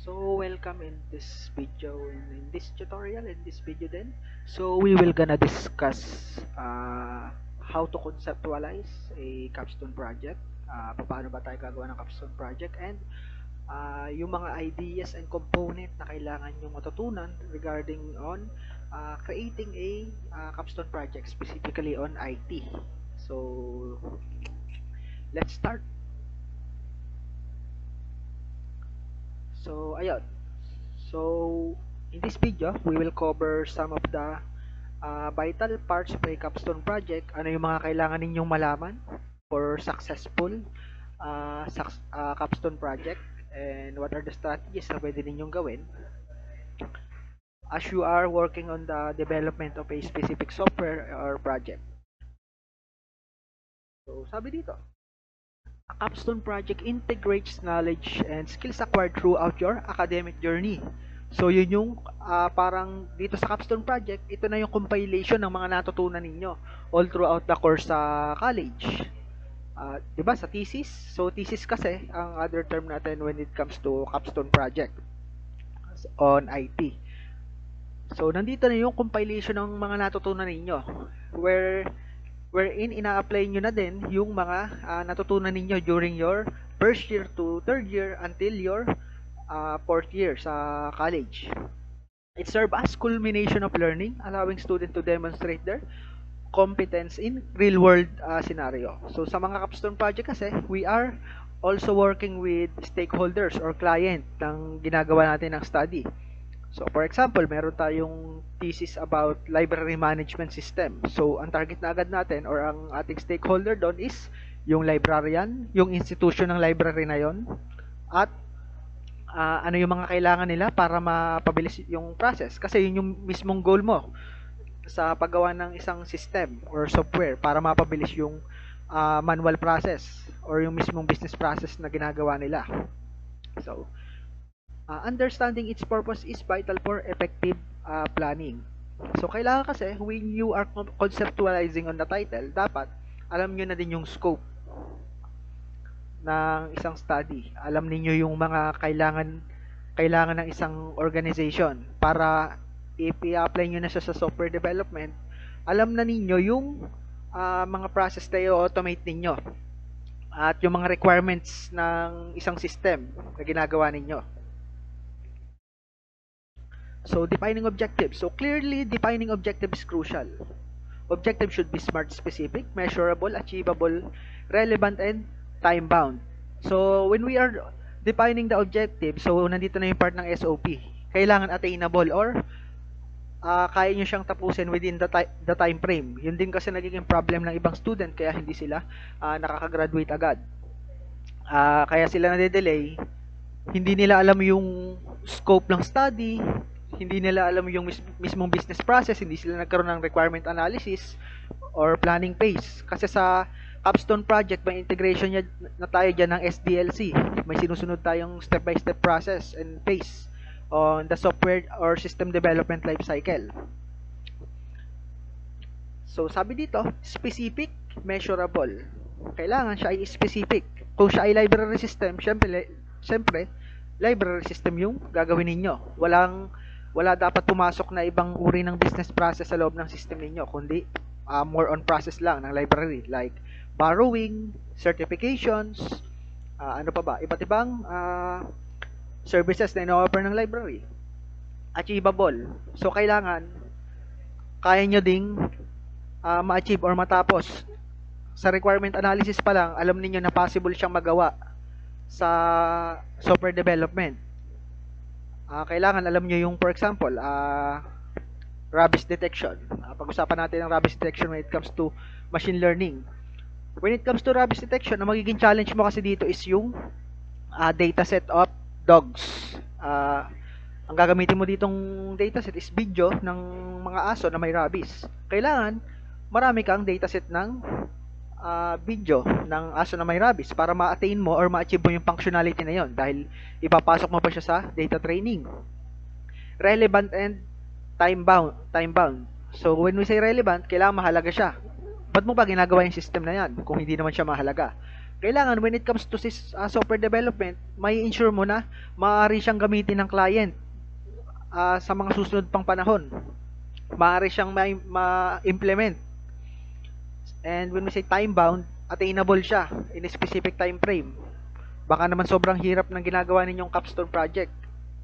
So welcome in this video, in this tutorial, in this video then. So we will gonna discuss how to conceptualize a capstone project, paano ba tayo gagawa ng capstone project, and yung mga ideas and component na kailangan yung matutunan regarding on creating a capstone project, specifically on IT. So let's start. So ayun. So, in this video, we will cover some of the vital parts of a capstone project. Ano yung mga kailangan ninyong malaman for successful capstone project, and what are the strategies na pwede ninyong gawin as you are working on the development of a specific software or project. So, sabi dito, a capstone project integrates knowledge and skills acquired throughout your academic journey. So, yun yung parang dito sa capstone project, ito na yung compilation ng mga natutunan ninyo all throughout the course sa college. Diba sa thesis? So, thesis kasi ang other term natin when it comes to capstone project on IT. So, nandito na yung compilation ng mga natutunan ninyo wherein ina-apply nyo na din yung mga natutunan ninyo during your first year to third year until your fourth year sa college. It serves as culmination of learning, allowing students to demonstrate their competence in real-world scenario. So sa mga capstone project kasi, we are also working with stakeholders or client ng ginagawa natin ng study. So, for example, meron tayong thesis about library management system. So, ang target na agad natin or ang ating stakeholder doon is yung librarian, yung institution ng library na yon, at ano yung mga kailangan nila para mapabilis yung process. Kasi yun yung mismong goal mo sa paggawa ng isang system or software para mapabilis yung manual process or yung mismong business process na ginagawa nila. So, understanding its purpose is vital for effective planning. So, kailangan kasi, when you are conceptualizing on the title, dapat alam nyo na din yung scope ng isang study. Alam niyo yung mga kailangan ng isang organization para i-apply nyo na siya sa software development. Alam na ninyo yung mga process na i-automate ninyo at yung mga requirements ng isang system na ginagawa ninyo. So, defining objectives. So, clearly, defining objective is crucial. Objective should be smart, specific, measurable, achievable, relevant, and time-bound. So, when we are defining the objective, so, nandito na yung part ng SOP. Kailangan attainable or kaya nyo siyang tapusin within the time frame. Yun din kasi nagiging problem ng ibang student, kaya hindi sila nakakagraduate agad. Kaya sila nade-delay, hindi nila alam yung scope ng study, hindi nila alam yung mismong business process, hindi sila nagkaroon ng requirement analysis or planning phase. Kasi sa capstone project, may integration na tayo dyan ng SDLC. May sinusunod tayong step-by-step process and phase on the software or system development life cycle. So, sabi dito, specific, measurable. Kailangan siya ay specific. Kung siya ay library system, syempre library system yung gagawin ninyo. Wala dapat pumasok na ibang uri ng business process sa loob ng system ninyo, kundi more on process lang ng library, like borrowing, certifications, ano pa ba, iba't ibang services na ino-offer ng library. Achievable. So, kailangan kaya nyo ding ma-achieve or matapos. Sa requirement analysis pa lang, alam niyo na possible siyang magawa sa software development. Kailangan alam nyo yung, for example, rubbish detection. Pag-usapan natin ang rubbish detection when it comes to machine learning. When it comes to rubbish detection, ang magiging challenge mo kasi dito is yung dataset of dogs. Ang gagamitin mo ditong dataset is video ng mga aso na may rabies. Kailangan marami kang dataset ng video ng aso na may rabies para ma-attain mo or ma-achieve mo yung functionality na yon, dahil ipapasok mo pa siya sa data training. Relevant and time-bound. So, when we say relevant, kailangan mahalaga siya. Ba't mo ba ginagawa yung system na yan kung hindi naman siya mahalaga? kailangan when it comes to software development, may ensure mo na maaari siyang gamitin ng client sa mga susunod pang panahon. Maaari siyang ma-implement. And when we say time-bound, attainable siya in a specific time frame. Baka naman sobrang hirap ng ginagawa ninyong capstone project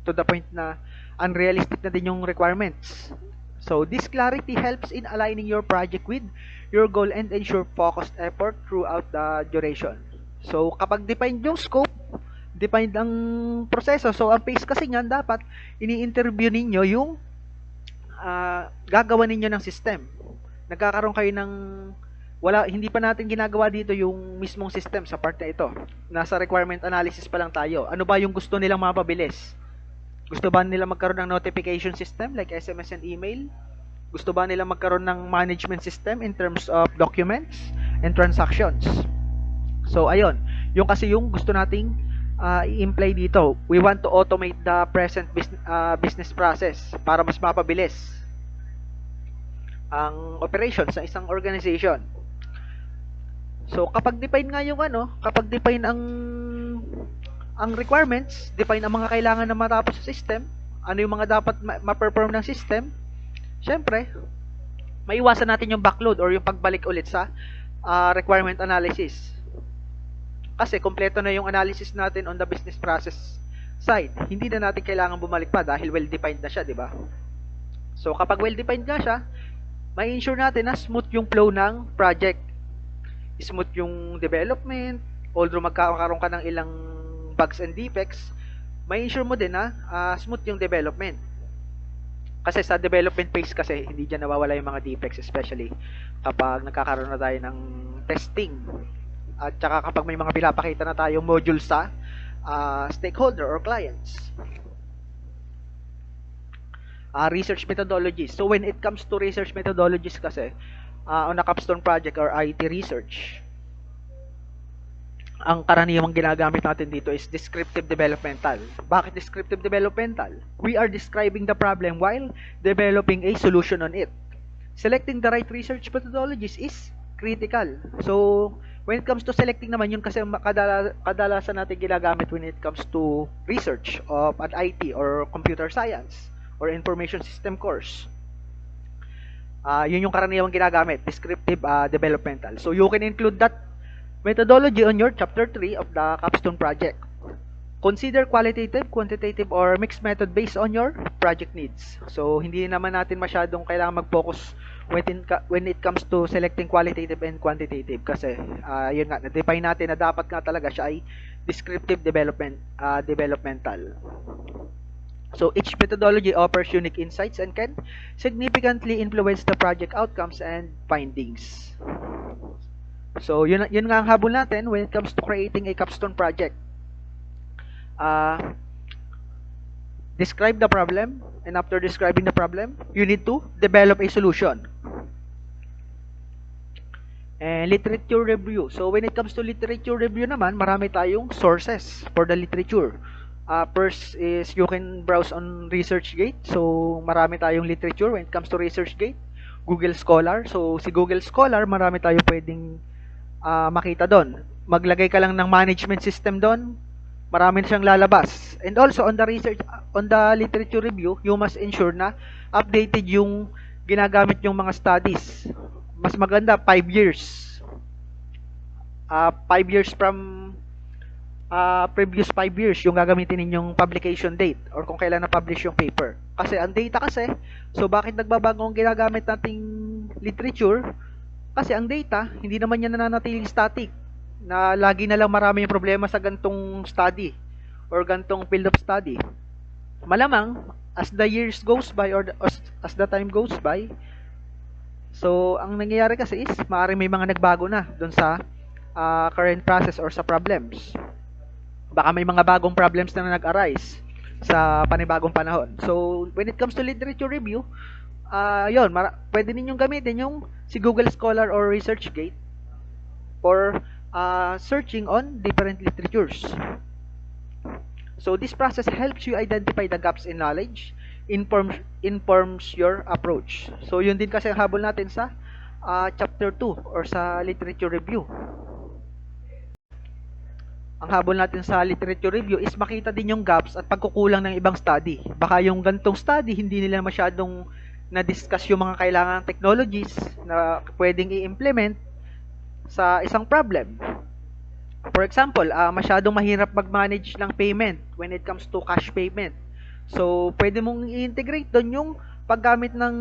to the point na unrealistic na din yung requirements. So, this clarity helps in aligning your project with your goal and ensure focused effort throughout the duration. So, kapag defined yung scope, defined ang proseso, so ang phase kasi niyan dapat ini-interview ninyo yung gagawa ninyo ng system. Nagkakaroon kayo ng hindi pa natin ginagawa dito yung mismong system sa part na ito. Nasa requirement analysis pa lang tayo. Ano ba yung gusto nilang mapabilis? Gusto ba nila magkaroon ng notification system like SMS and email? Gusto ba nila magkaroon ng management system in terms of documents and transactions? So, ayun. Yung kasi yung gusto nating i-imply dito. We want to automate the present business process para mas mapabilis ang operations sa isang organization. So, kapag define nga yung kapag define ang requirements, define ang mga kailangan na matapos sa system, ano yung mga dapat ma-perform ng system, syempre, maiwasan natin yung backload or yung pagbalik ulit sa requirement analysis. Kasi kompleto na yung analysis natin on the business process side. Hindi na natin kailangan bumalik pa dahil well-defined na siya, di ba? So, kapag well-defined nga siya, may ensure natin na smooth yung flow ng project. Smooth yung development, although magkakaroon ka ng ilang bugs and defects, may ensure mo din na smooth yung development. Kasi sa development phase kasi, hindi dyan nawawala yung mga defects, especially kapag nagkakaroon na tayo ng testing. At saka kapag may mga pinapakita na tayong module sa stakeholder or clients. Research methodologies. So when it comes to research methodologies kasi, on a capstone project or IT research, ang karaniwang ginagamit natin dito is descriptive developmental. Bakit descriptive developmental? We are describing the problem while developing a solution on it. Selecting the right research methodologies is critical. So, when it comes to selecting naman, yun kasi kadalasan natin ginagamit when it comes to research of an IT or computer science or information system course. Yun yung karaniwang ginagamit, descriptive developmental. So, you can include that methodology on your chapter 3 of the capstone project. Consider qualitative, quantitative, or mixed method based on your project needs. So, hindi naman natin masyadong kailangan mag-focus when it comes to selecting qualitative and quantitative kasi yun nga, na-define natin na dapat nga talaga siya ay descriptive developmental. So, each methodology offers unique insights and can significantly influence the project outcomes and findings. So, yun nga ang habol natin when it comes to creating a capstone project. Describe the problem, and after describing the problem, you need to develop a solution. And literature review. So, when it comes to literature review naman, marami tayong sources for the literature. First is you can browse on ResearchGate. So, marami tayong literature when it comes to ResearchGate. Google Scholar. So, si Google Scholar, marami tayong pwedeng makita doon. Maglagay ka lang ng management system doon, marami na siyang lalabas. And also, on the literature review, you must ensure na updated yung ginagamit yung mga studies. Mas maganda, 5 years. 5 years from previous 5 years yung gagamitin ninyong publication date or kung kailan na-publish yung paper. Kasi ang data kasi, so bakit nagbabago ang ginagamit nating literature? Kasi ang data, hindi naman yan nananatiling static na lagi na lang marami yung problema sa gantong study or gantong field of study. Malamang, as the years goes by or as the time goes by, so ang nangyayari kasi is, maaaring may mga nagbago na dun sa current process or sa problems. Baka may mga bagong problems na nag-arise sa panibagong panahon. So, when it comes to literature review, yun, pwede ninyong gamitin yung si Google Scholar or ResearchGate for searching on different literatures. So, this process helps you identify the gaps in knowledge, informs your approach. So, yun din kasi ang habol natin sa chapter 2 or sa literature review. ang habol natin sa literature review is makita din yung gaps at pagkukulang ng ibang study. Baka yung gantong study, hindi nila masyadong na-discuss yung mga kailangang technologies na pwedeng i-implement sa isang problem. For example, masyadong mahirap mag-manage ng payment when it comes to cash payment. So, pwede mong i-integrate doon yung paggamit ng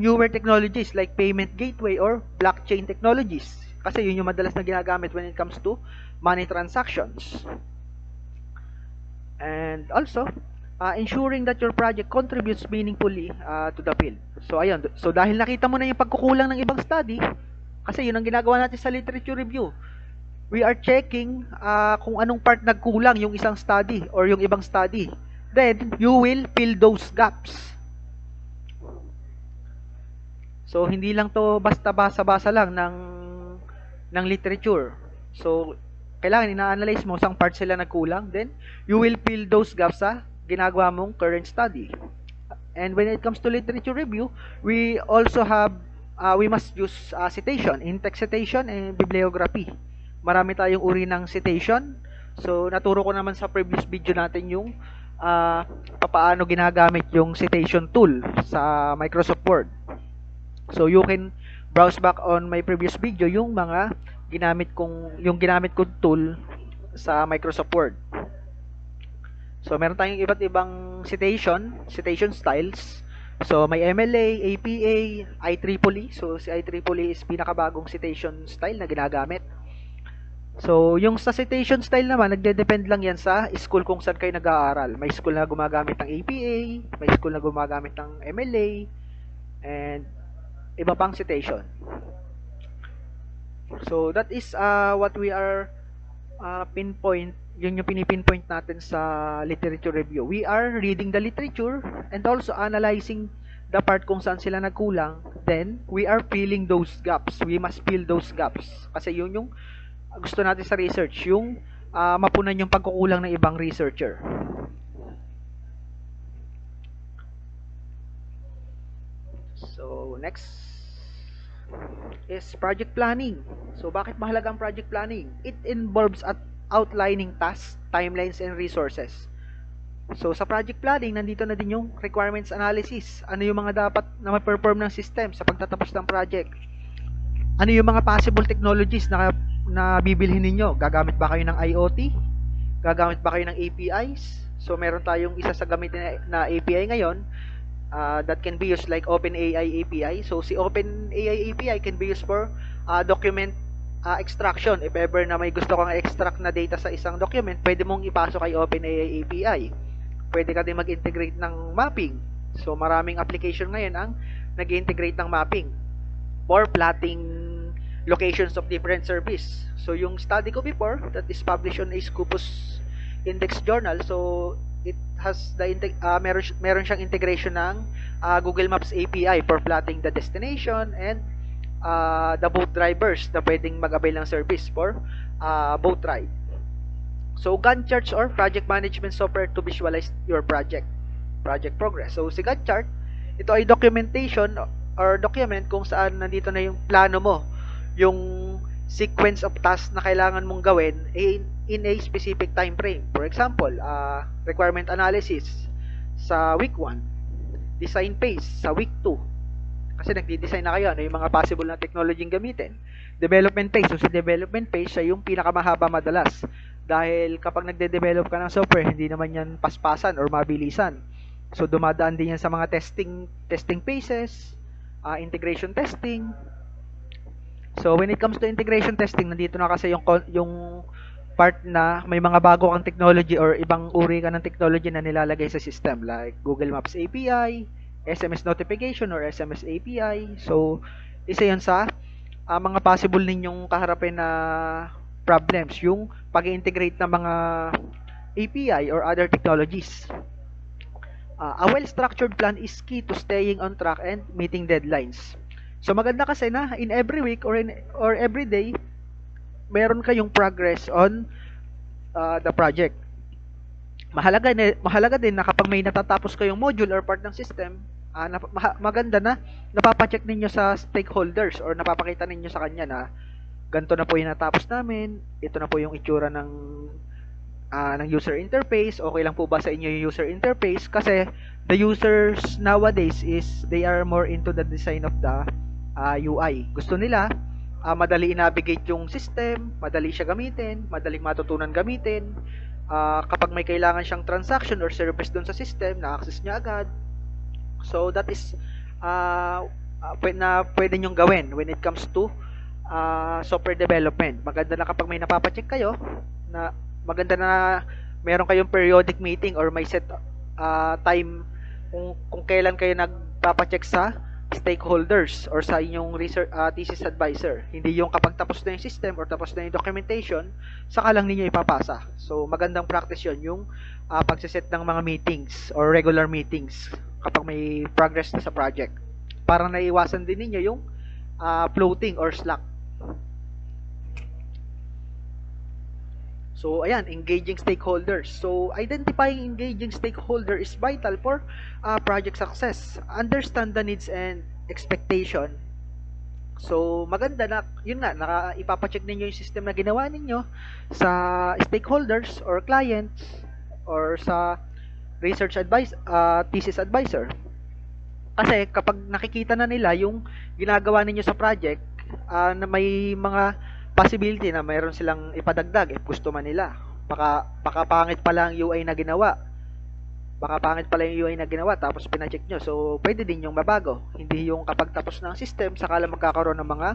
newer technologies like payment gateway or blockchain technologies. Kasi yun yung madalas na ginagamit when it comes to money transactions. And also, ensuring that your project contributes meaningfully to the field. So, ayun. So, dahil nakita mo na yung pagkukulang ng ibang study, kasi yun ang ginagawa natin sa literature review. We are checking kung anong part nagkulang yung isang study or yung ibang study. Then, you will fill those gaps. So, hindi lang to basta basa-basa lang ng literature. So, kailangan ina-analyze mo sang part sila nagkulang. Then, you will fill those gaps sa ginagawa mong current study. And when it comes to literature review, we also have, we must use citation, in-text citation and bibliography. Marami tayong uri ng citation. So, naturo ko naman sa previous video natin yung paano ginagamit yung citation tool sa Microsoft Word. So, you can browse back on my previous video yung mga ginamit kong tool sa Microsoft Word. So, meron tayong iba't ibang citation styles. So, may MLA, APA, IEEE. So, si IEEE is pinakabagong citation style na ginagamit. So, yung sa citation style naman, nagde-depend lang yan sa school kung saan kayo nag-aaral. May school na gumagamit ng APA, may school na gumagamit ng MLA, and iba pang citation. So, that is what we are yun yung pinipinpoint natin sa literature review. We are reading the literature and also analyzing the part kung saan sila nagkulang. Then, we are filling those gaps. We must fill those gaps. Kasi yun yung gusto natin sa research, yung mapunan yung pagkukulang ng ibang researcher. So, next is project planning. So, bakit mahalaga ang project planning? It involves outlining tasks, timelines, and resources. So, sa project planning, nandito na din yung requirements analysis. Ano yung mga dapat na ma-perform ng system sa pagtatapos ng project? Ano yung mga possible technologies na bibilhin ninyo? Gagamit ba kayo ng IoT? Gagamit ba kayo ng APIs? So, meron tayong isa sa gamitin na API ngayon that can be used like OpenAI API. So, si OpenAI API can be used for document extraction. If ever na may gusto kang extract na data sa isang document, pwede mong ipasok kay OpenAI API. Pwede ka din mag-integrate ng mapping. So, maraming application ngayon ang nag-integrate ng mapping for plotting locations of different service. So, yung study ko before, that is published on a Scopus Index Journal, so it has the meron siyang integration ng Google Maps API for plotting the destination and the boat drivers na pwedeng mag-avail ng service for boat ride. So, Gantt charts or project management software to visualize your project progress. So, si Gantt chart, ito ay documentation or document kung saan nandito na yung plano mo, yung sequence of tasks na kailangan mong gawin in a specific time frame. For example, requirement analysis sa week 1, design phase sa week 2. Kasi nagdi-design na kayo, ano yung mga possible na technology gamitin. Development phase, so si development phase siya yung pinakamahaba madalas. Dahil kapag nagde-develop ka ng software, hindi naman yan paspasan or mabilisan. So dumadaan din yan sa mga testing phases, integration testing. So, when it comes to integration testing, nandito na kasi yung part na may mga bago kang technology or ibang uri ka ng technology na nilalagay sa system like Google Maps API, SMS notification or SMS API. So, isa yun sa mga possible ninyong kaharapin na problems, yung pag-integrate ng mga API or other technologies. A well-structured plan is key to staying on track and meeting deadlines. So maganda kasi na in every week or every day meron kayong progress on the project. Mahalaga din na kapag may natatapos kayong module or part ng system, maganda na napapacheck ninyo sa stakeholders or napapakita ninyo sa kanya na ganito na po yung natapos namin, ito na po yung itsura ng user interface, okay lang po ba sa inyo yung user interface? Kasi the users nowadays is they are more into the design of the UI. Gusto nila madali i-navigate yung system, madali siya gamitin, madaling matutunan gamitin. Kapag may kailangan siyang transaction or service doon sa system, na-access niya agad. So that is na pwede nyong gawin when it comes to software development. Maganda na kapag may napapacheck kayo, na maganda na meron kayong periodic meeting or may set time kung kailan kayo nagpapacheck sa stakeholders or sa inyong research thesis advisor. Hindi yung kapag tapos na yung system or tapos na yung documentation, saka lang ninyo ipapasa. So magandang practice yun, yung pagsiset ng mga meetings or regular meetings kapag may progress na sa project. Para naiwasan din ninyo yung floating or slack. So, ayan, engaging stakeholders. So, identifying engaging stakeholder is vital for project success. Understand the needs and expectation. So, maganda na, yun nga, ipapacheck ninyo yung system na ginawa ninyo sa stakeholders or clients or sa research thesis advisor. Kasi kapag nakikita na nila yung ginagawa ninyo sa project, na may mga possibility na mayroon silang ipadagdag if gusto man nila. Baka pangit pala ang UI na ginawa. Baka pangit pala yung UI na ginawa tapos pina-check nyo. So, pwede din yung mabago. Hindi yung kapag tapos ng system, saka lang magkakaroon ng mga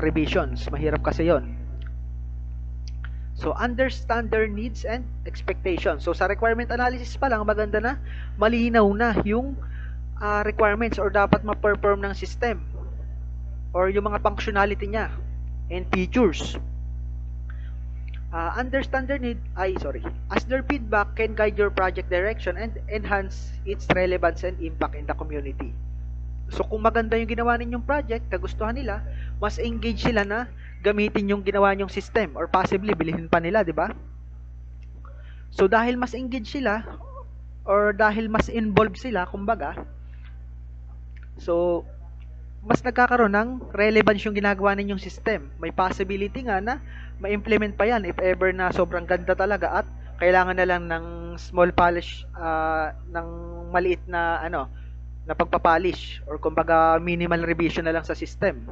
revisions. Mahirap kasi yon. So, understand their needs and expectations. So, sa requirement analysis pa lang, maganda na malinaw na yung requirements or dapat ma-perform ng system or yung mga functionality niya and features. Understand their need, as their feedback can guide your project direction and enhance its relevance and impact in the community. So kung maganda yung ginawa ninyong project, kagustuhan nila, mas engage sila na gamitin yung ginawa nyong system or possibly bilhin pa nila, di ba? So dahil mas engage sila or dahil mas involved sila, kumbaga, so mas nagkakaroon ng relevance yung ginagawa ninyong system. May possibility nga na ma-implement pa yan if ever na sobrang ganda talaga at kailangan na lang ng small polish, ng maliit na na pagpapolish or kumbaga minimal revision na lang sa system.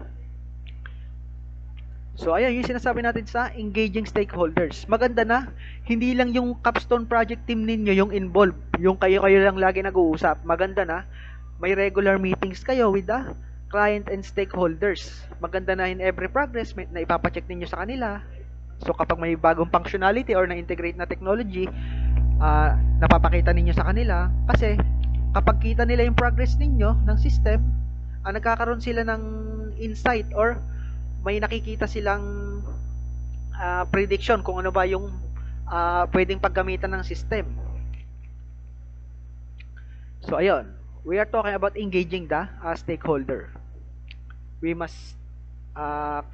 So ayan yung sinasabi natin sa engaging stakeholders. Maganda na hindi lang yung capstone project team ninyo yung involved, yung kayo lang lagi nag-uusap. Maganda na may regular meetings kayo with the client and stakeholders. Maganda na in every progress na ipapacheck ninyo sa kanila. So kapag may bagong functionality or na-integrate na technology, napapakita ninyo sa kanila. Kasi kapag kita nila yung progress ninyo ng system, nagkakaroon sila ng insight or may nakikita silang prediction kung ano ba yung pwedeng paggamitan ng system. So ayun, we are talking about engaging the stakeholder. We must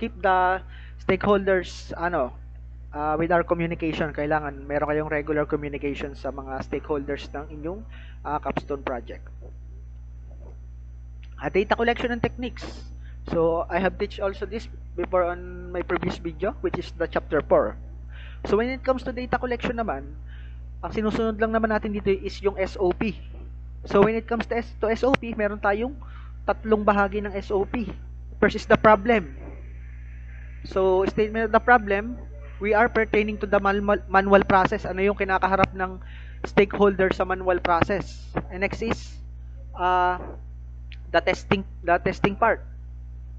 keep the stakeholders with our communication. Kailangan meron kayong regular communication sa mga stakeholders ng inyong capstone project. Data collection and techniques. So I have teach also this before on my previous video, which is the chapter 4. So when it comes to data collection naman, ang sinusunod lang naman natin dito is yung SOP. So when it comes to SOP, meron tayong tatlong bahagi ng SOP. First is the problem. So statement of the problem, we are pertaining to the manual process. Ano yung kinakaharap ng stakeholder sa manual process? And next is the testing part.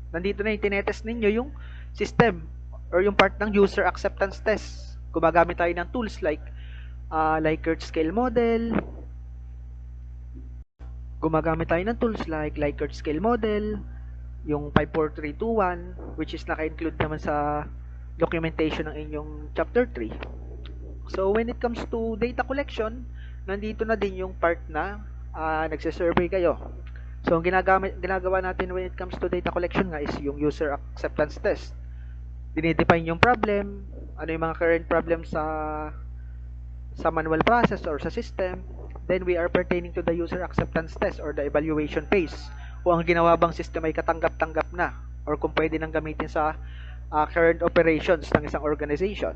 Nandito na yung tinetest ninyo yung system or yung part ng user acceptance test. Gumagamit tayo ng tools like Likert scale model. Gumagamit tayo ng tools like Likert scale model, yung 54321, which is naka-include naman sa documentation ng inyong chapter 3. So when it comes to data collection, nandito na din yung part na nagse-survey kayo. So ang ginagawa natin when it comes to data collection nga is yung user acceptance test. Dinidefine yung problem, ano yung mga current problems sa manual process or sa system. Then we are pertaining to the user acceptance test or the evaluation phase. Kung ang ginawa bang system ay katanggap-tanggap na or kung pwede nang gamitin sa current operations ng isang organization.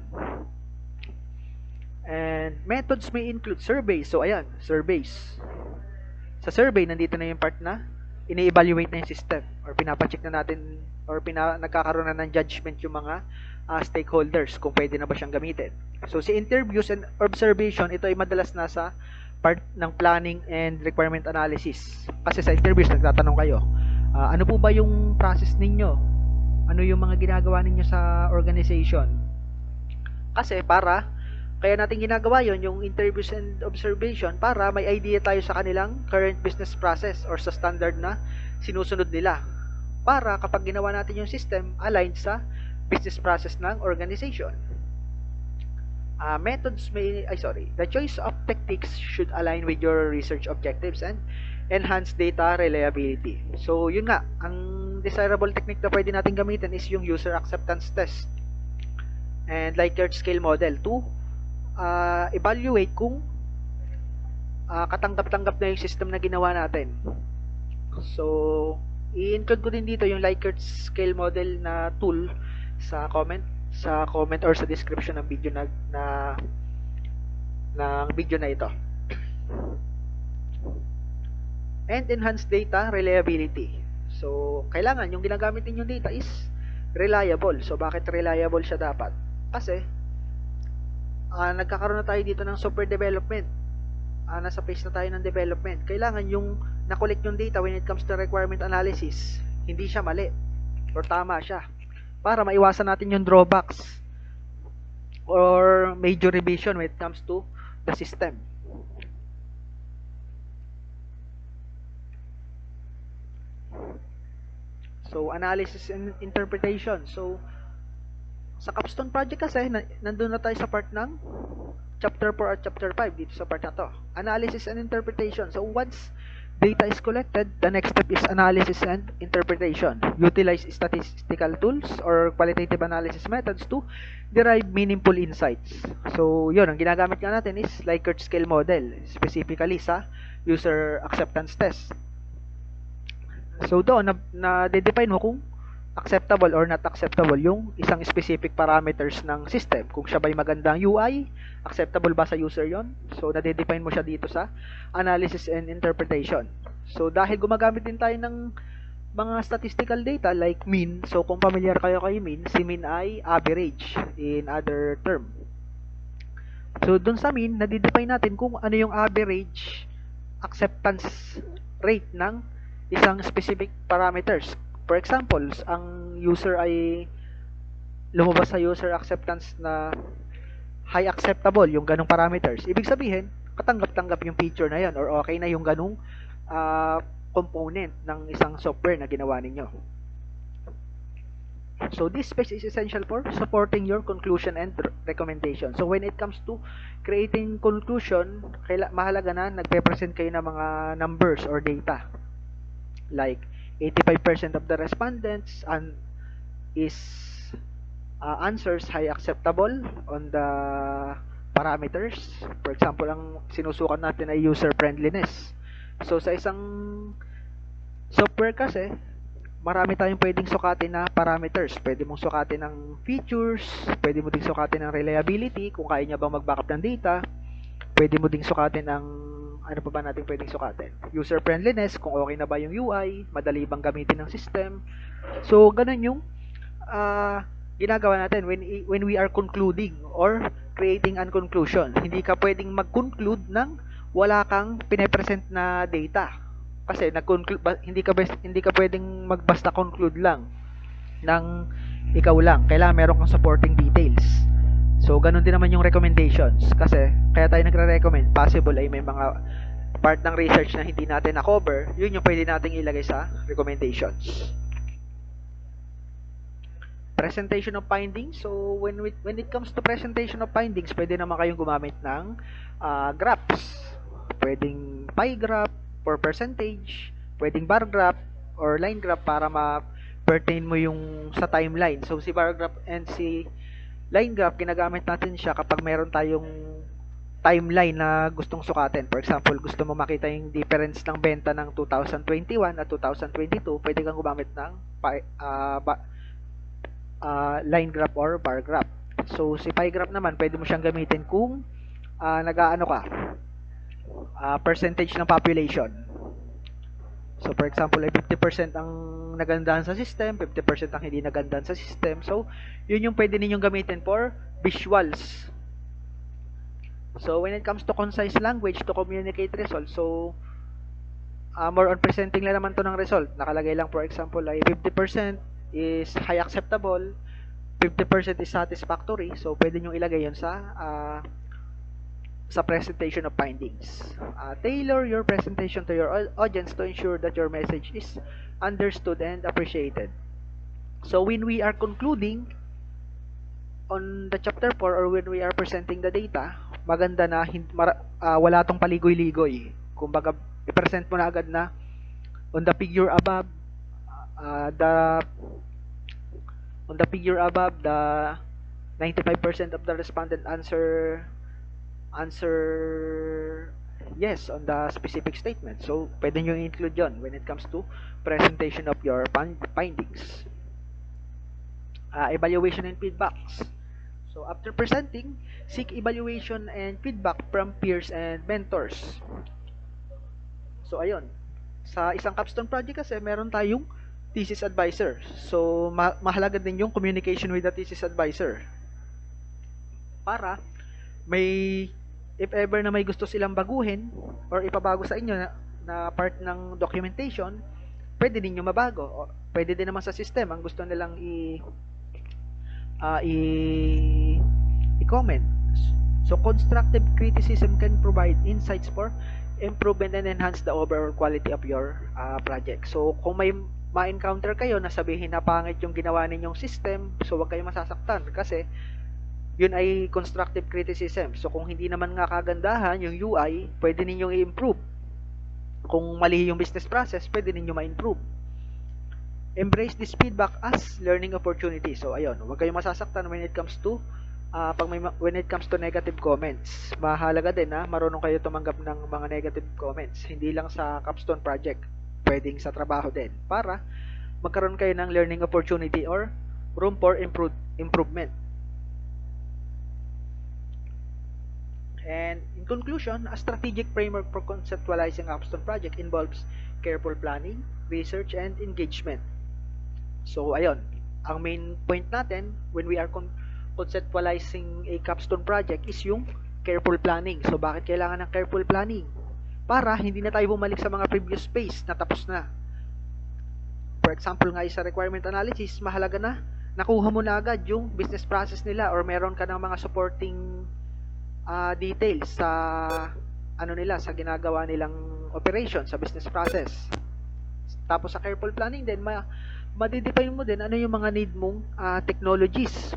And methods may include surveys. So ayan, surveys. Sa survey, nandito na yung part na ini-evaluate na yung system or pinapacheck na natin or nagkakaroon na ng judgment yung mga stakeholders kung pwede na ba siyang gamitin. So si interviews and observation, ito ay madalas nasa part ng planning and requirement analysis. Kasi sa interviews, nagtatanong kayo, ano po ba yung process ninyo? Ano yung mga ginagawa ninyo sa organization? Kasi kaya natin ginagawa yon yung interviews and observation para may idea tayo sa kanilang current business process or sa standard na sinusunod nila. Para kapag ginawa natin yung system, aligned sa business process ng organization. The choice of techniques should align with your research objectives and enhance data reliability. So, yun nga, ang desirable technique na pwede natin gamitin is yung user acceptance test and Likert scale model to evaluate kung katanggap-tanggap na yung system na ginawa natin. So, i-include ko din dito yung Likert scale model na tool sa comment or sa description ng video ng video na ito. And enhance data reliability. So, kailangan yung ginagamit ninyong data is reliable. So, bakit reliable siya dapat? Kasi nagkakaroon na tayo dito ng software development. Nasa phase na tayo ng development. Kailangan yung na-collect yung data when it comes to requirement analysis, hindi siya mali or tama siya. Para maiwasan natin yung drawbacks or major revision when it comes to the system. So, analysis and interpretation. So, sa Capstone project kasi, nandun na tayo sa part ng chapter 4 at chapter 5 dito sa part na to. Analysis and interpretation. So, once data is collected, the next step is analysis and interpretation. Utilize statistical tools or qualitative analysis methods to derive meaningful insights. So, yun, ang ginagamit nga natin is Likert scale model, specifically sa user acceptance test. So, doon, na-define mo kung acceptable or not acceptable yung isang specific parameters ng system. Kung siya ba'y magandang UI, acceptable ba sa user yon? So, na-define mo siya dito sa analysis and interpretation. So, dahil gumagamit din tayo ng mga statistical data like mean, so kung familiar kayo kay mean, si mean ay average in other term. So, dun sa mean, na-define natin kung ano yung average acceptance rate ng isang specific parameters. For example, ang user ay lumabas sa user acceptance na high acceptable, yung ganong parameters. Ibig sabihin, katanggap-tanggap yung feature na yan or okay na yung ganong component ng isang software na ginawa ninyo. So, this space is essential for supporting your conclusion and recommendation. So, when it comes to creating conclusion, mahalaga na nagpe-present kayo ng mga numbers or data. Like, 85% of the respondents answers high acceptable on the parameters. For example, ang sinusukat natin ay user friendliness. So, sa isang software kasi, marami tayong pwedeng sukatin na parameters. Pwede mong sukatin ng features, pwede mo ding sukatin ng reliability, kung kaya niya bang mag-backup ng data, pwede mo ding sukatin ng ano pa ba natin pwedeng sukatin? User friendliness, kung okay na ba yung UI, madali bang gamitin ng system. So, ganun yung ginagawa natin when we are concluding or creating an conclusion. Hindi ka pwedeng mag-conclude ng wala kang pine-present na data. Kasi hindi ka pwedeng magbasta conclude lang ng ikaw lang. Kailangan meron kang supporting details. So, ganun din naman yung recommendations. Kasi, kaya tayo nagre-recommend, possible ay may mga part ng research na hindi natin na-cover, yun yung pwede nating ilagay sa recommendations. Presentation of findings. So, when it comes to presentation of findings, pwede naman kayong gumamit ng graphs. Pwedeng pie graph or percentage, pwedeng bar graph or line graph para ma-pertain mo yung sa timeline. So, si bar graph and si line graph, ginagamit natin siya kapag meron tayong timeline na gustong sukatin. For example, gusto mo makita yung difference ng benta ng 2021 at 2022, pwede kang gumamit ng line graph or bar graph. So, si pie graph naman, pwede mo siyang gamitin kung nag-aano ka, percentage ng population. So, for example, ay 50% ang nagandahan sa system, 50% ang hindi nagandahan sa system. So, yun yung pwede ninyong gamitin for visuals. So, when it comes to concise language to communicate results, so, more on presenting lang naman to ng result. Nakalagay lang, for example, ay 50% is high acceptable, 50% is satisfactory. So, pwede nyo ilagay yun sa presentation of findings. Tailor your presentation to your audience to ensure that your message is understood and appreciated. So when we are concluding on the chapter 4 or when we are presenting the data, maganda na wala tong paligoy-ligoy. Kumbaga, i-present mo na agad na on the figure above, the 95% of the respondent answer yes on the specific statement. So, pwede nyo include yon when it comes to presentation of your findings. Evaluation and feedbacks. So, after presenting, seek evaluation and feedback from peers and mentors. So, ayun. Sa isang capstone project kasi, meron tayong thesis advisor. So, mahalaga din yung communication with the thesis advisor. Para if ever na may gusto silang baguhin or ipabago sa inyo na part ng documentation, pwede din nyo mabago. O, pwede din naman sa system ang gusto nilang i-comment. So, constructive criticism can provide insights for improvement and enhance the overall quality of your project. So, kung may ma-encounter kayo na sabihin na pangit yung ginawa ninyong system, so wag kayo masasaktan kasi yun ay constructive criticism. So, kung hindi naman nga kagandahan yung UI, pwede ninyong i-improve. Kung mali yung business process, pwede ninyong ma-improve. Embrace this feedback as learning opportunity. So, ayun, huwag kayong masasaktan when it comes to negative comments. Mahalaga din na marunong kayo tumanggap ng mga negative comments. Hindi lang sa capstone project, pwedeng sa trabaho din. Para magkaroon kayo ng learning opportunity or room for improvement. And in conclusion, a strategic framework for conceptualizing a capstone project involves careful planning, research, and engagement. So, ayun, ang main point natin when we are conceptualizing a capstone project is yung careful planning. So, bakit kailangan ng careful planning? Para hindi na tayo bumalik sa mga previous phase na tapos na. For example nga sa requirement analysis, mahalaga na nakuha mo na agad yung business process nila or meron ka ng mga supporting details sa sa ginagawa nilang operation sa business process. Tapos sa careful planning din, ma-define mo din ano yung mga need mong technologies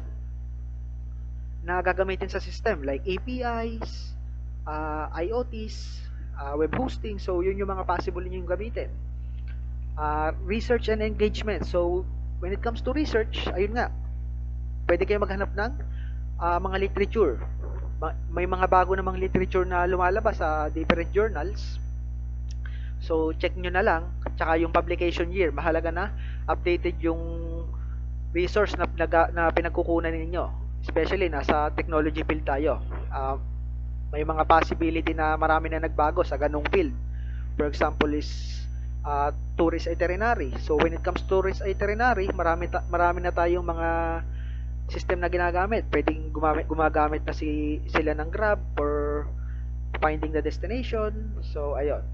na gagamitin sa system like APIs, IoTs, web hosting. So yun yung mga possible ninyong gamitin. Research and engagement. So when it comes to research, ayun nga, pwede kayo maghanap ng mga literature. May mga bago namang literature na lumalabas sa different journals. So, check nyo na lang. Tsaka yung publication year. Mahalaga na updated yung resource na pinagkukunan ninyo. Especially nasa technology field tayo. May mga possibility na marami na nagbago sa ganung field. For example is tourist itinerary. So, when it comes to tourist itinerary, marami na tayong mga system na ginagamit. Pwedeng gumagamit na sila ng Grab for finding the destination. So, ayun.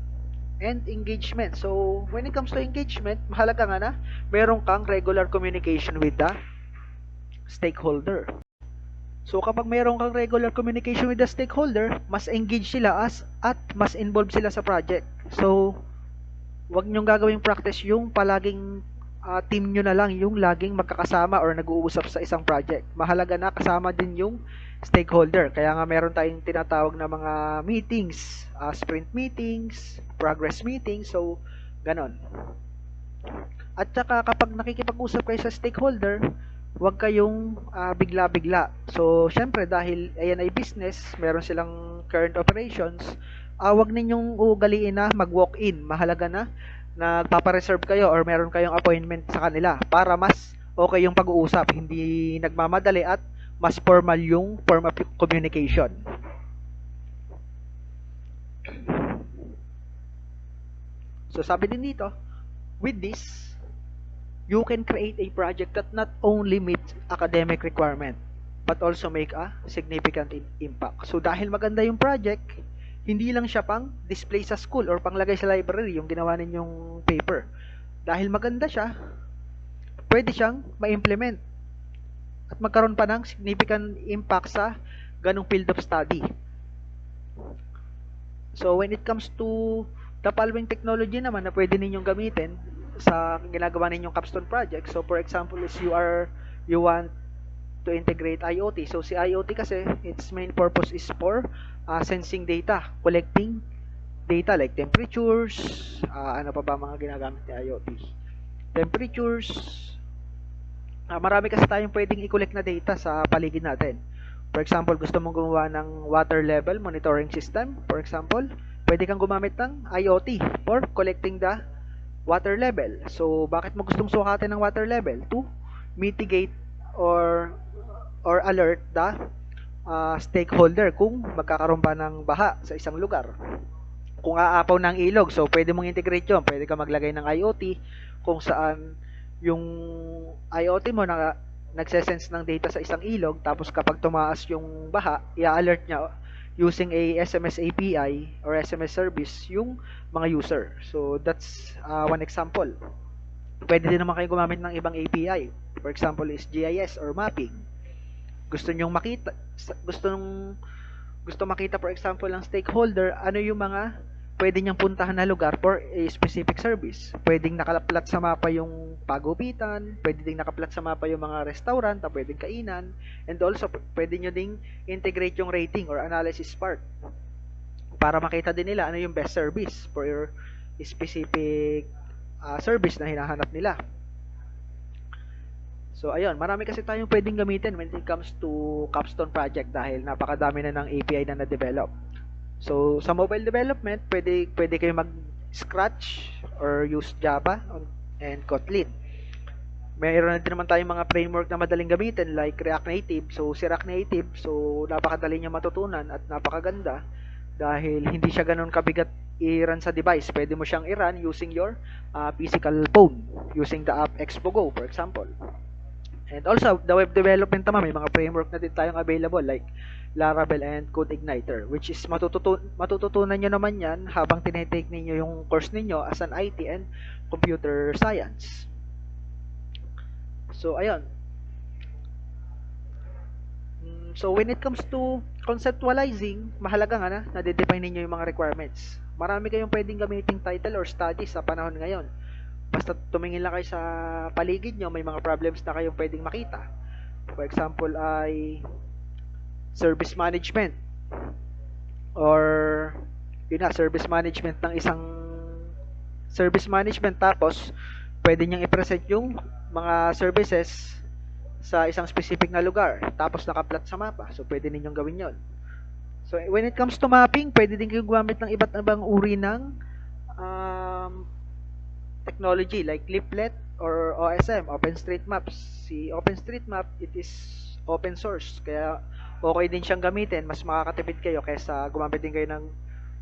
And engagement. So, when it comes to engagement, mahalaga nga na meron kang regular communication with the stakeholder. So, kapag meron kang regular communication with the stakeholder, mas engage sila at mas involved sila sa project. So, wag nyong gagawing practice yung palaging team nyo na lang yung laging magkakasama or nag-uusap sa isang project. Mahalaga na kasama din yung stakeholder. Kaya nga meron tayong tinatawag na mga meetings, sprint meetings, progress meetings, so ganon. At saka kapag nakikipag-usap kayo sa stakeholder, huwag kayong bigla-bigla. So, syempre dahil ayan ay business, meron silang current operations, huwag ninyong ugaliin na mag-walk-in. Mahalaga na nagpapa-reserve kayo or meron kayong appointment sa kanila para mas okay yung pag-uusap, hindi nagmamadali at mas formal yung form of communication. So sabi din dito, with this, you can create a project that not only meets academic requirement but also make a significant impact. So dahil maganda yung project, hindi lang siya pang display sa school or panglagay sa library yung ginawa ninyong paper. Dahil maganda siya, pwede siyang ma-implement at magkaroon pa ng significant impact sa ganong field of study. So when it comes to the following technology naman na pwede ninyong gamitin sa ginagawa ninyong capstone project. So for example is you want to integrate IoT. So si IoT kasi its main purpose is for sensing data, collecting data like temperatures, ano pa ba mga ginagamit ni IoT? Temperatures, marami kasi tayong pwedeng i-collect na data sa paligid natin. For example, gusto mong gumawa ng water level monitoring system, for example, pwede kang gumamit ng IoT for collecting the water level. So, bakit mo gustong sukatin ng water level? To mitigate or alert the stakeholder kung magkakaroon pa ng baha sa isang lugar. Kung aapaw ng ilog, so pwede mong integrate yun. Pwede ka maglagay ng IoT kung saan yung IoT mo na nagsesense ng data sa isang ilog, tapos kapag tumaas yung baha, i-alert niya using a SMS API or SMS service yung mga user. So that's one example. Pwede din naman kayo gumamit ng ibang API. For example is GIS or mapping. Gusto makita for example ng stakeholder ano yung mga pwede niyang puntahan na lugar for a specific service. Pwedeng nakaplat sa mapa yung pagupitan, pwede ding nakaplat sa mapa yung mga restaurant, pwedeng kainan, and also pwede nyo ding integrate yung rating or analysis part para makita din nila ano yung best service for your specific service na hinahanap nila. So ayun, marami kasi tayong pwedeng gamitin when it comes to capstone project dahil napakadami na ng API na na-develop. So, sa mobile development, pwede kayo mag-Scratch or use Java and Kotlin. Mayroon din naman tayong mga framework na madaling gamitin like React Native. So, si React Native, so napakadali niya matutunan at napakaganda dahil hindi siya ganun kabigat i-run sa device. Pwede mo siyang i-run using your physical phone, using the app Expo Go, for example. And also, the web development naman, may mga framework na din tayong available like Laravel and CodeIgniter, which is matututunan nyo naman yan habang tinitake ninyo yung course ninyo as an IT and computer science. So, ayun. So, when it comes to conceptualizing, mahalaga nga na na-define ninyo yung mga requirements. Marami kayong pwedeng gamiting title or studies sa panahon ngayon. Basta tumingin lang kayo sa paligid nyo, may mga problems na kayong pwedeng makita. For example, ay service management or yun na, service management ng isang service management tapos pwede niyang i-present yung mga services sa isang specific na lugar tapos nakaplat sa mapa. So pwede ninyong gawin yon. So when it comes to mapping, pwede din kayo gumamit ng iba't ibang uri ng technology like Leaflet or OSM, OpenStreetMap. Si OpenStreetMap, it is open source kaya okay din siyang gamitin, mas makakatipid kayo kaysa gumamit din kayo ng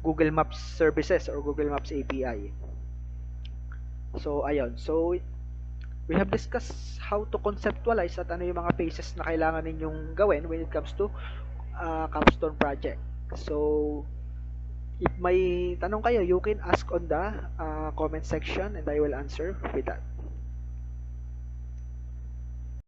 Google Maps services or Google Maps API. So ayun, so we have discussed how to conceptualize at ano yung mga phases na kailangan ninyong gawin when it comes to capstone project. So if may tanong kayo, you can ask on the comment section and I will answer with that.